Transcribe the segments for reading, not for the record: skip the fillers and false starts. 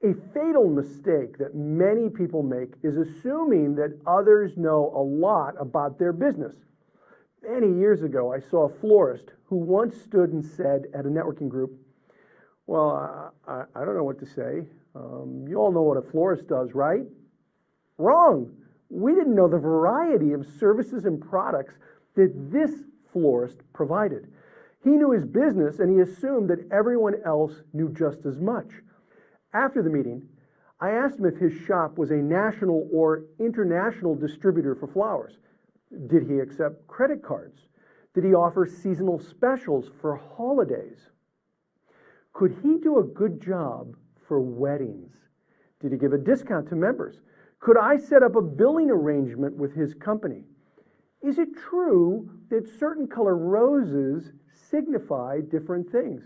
A fatal mistake that many people make is assuming that others know a lot about their business. Many years ago, I saw a florist who once stood and said at a networking group, "Well, I don't know what to say. You all know what a florist does, right?" Wrong. We didn't know the variety of services and products that this florist provided. He knew his business and he assumed that everyone else knew just as much. After the meeting, I asked him if his shop was a national or international distributor for flowers. Did he accept credit cards? Did he offer seasonal specials for holidays? Could he do a good job for weddings? Did he give a discount to members? Could I set up a billing arrangement with his company? Is it true that certain color roses signify different things?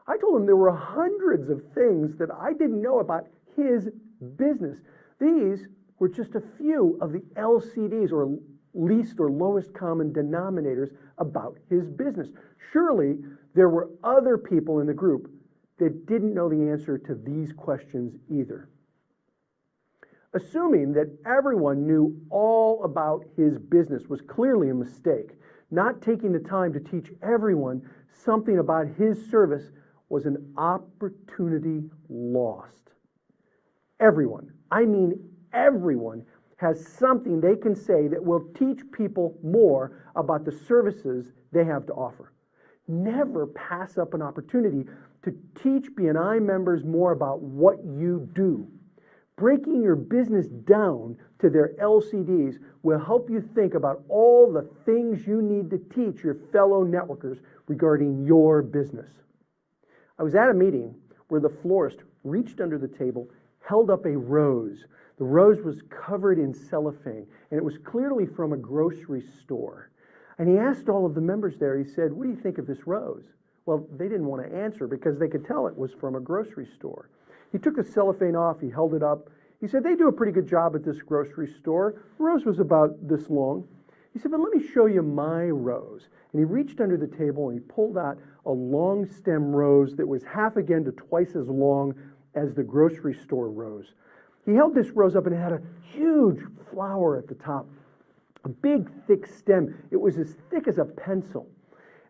I told him there were hundreds of things that I didn't know about his business. These were just a few of the LCDs, or least or lowest common denominators, about his business. Surely there were other people in the group that didn't know the answer to these questions either. Assuming that everyone knew all about his business was clearly a mistake. Not taking the time to teach everyone something about his service was an opportunity lost. Everyone, I mean everyone, has something they can say that will teach people more about the services they have to offer. Never pass up an opportunity to teach B&I members more about what you do. Breaking your business down to their LCDs will help you think about all the things you need to teach your fellow networkers regarding your business. I was at a meeting where the florist reached under the table, held up a rose. The rose was covered in cellophane, and it was clearly from a grocery store. And he asked all of the members there, he said, "What do you think of this rose?" Well, they didn't want to answer because they could tell it was from a grocery store. He took the cellophane off, he held it up. He said, "They do a pretty good job at this grocery store." The rose was about this long. He said, "But let me show you my rose." And he reached under the table and he pulled out a long stem rose that was half again to twice as long as the grocery store rose. He held this rose up and it had a huge flower at the top, a big thick stem. It was as thick as a pencil.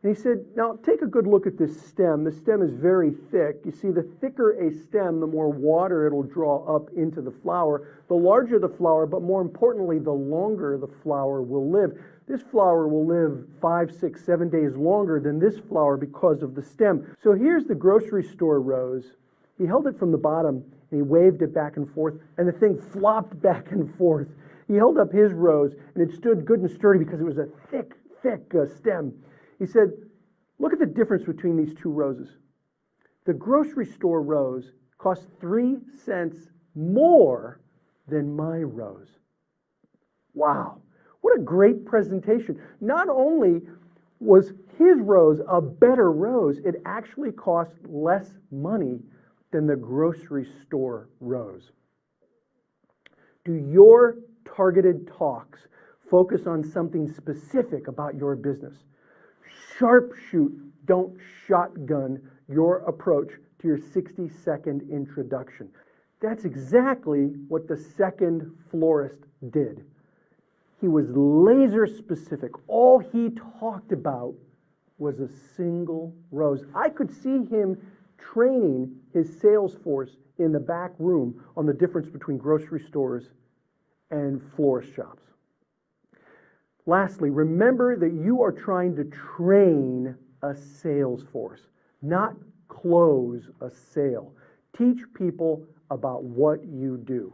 And he said, "Now take a good look at this stem. The stem is very thick. You see, the thicker a stem, the more water it'll draw up into the flower. The larger the flower, but more importantly, the longer the flower will live. This flower will live 5, 6, 7 days longer than this flower because of the stem." So here's the grocery store rose. He held it from the bottom and he waved it back and forth, and the thing flopped back and forth. He held up his rose and it stood good and sturdy because it was a thick stem. He said, "Look at the difference between these two roses. The grocery store rose cost 3 cents more than my rose." Wow, what a great presentation. Not only was his rose a better rose, it actually cost less money than the grocery store rose. Do your targeted talks focus on something specific about your business? Sharpshoot, don't shotgun your approach to your 60-second introduction. That's exactly what the second florist did. He was laser specific. All he talked about was a single rose. I could see him training his sales force in the back room on the difference between grocery stores and florist shops. Lastly, remember that you are trying to train a sales force, not close a sale. Teach people about what you do.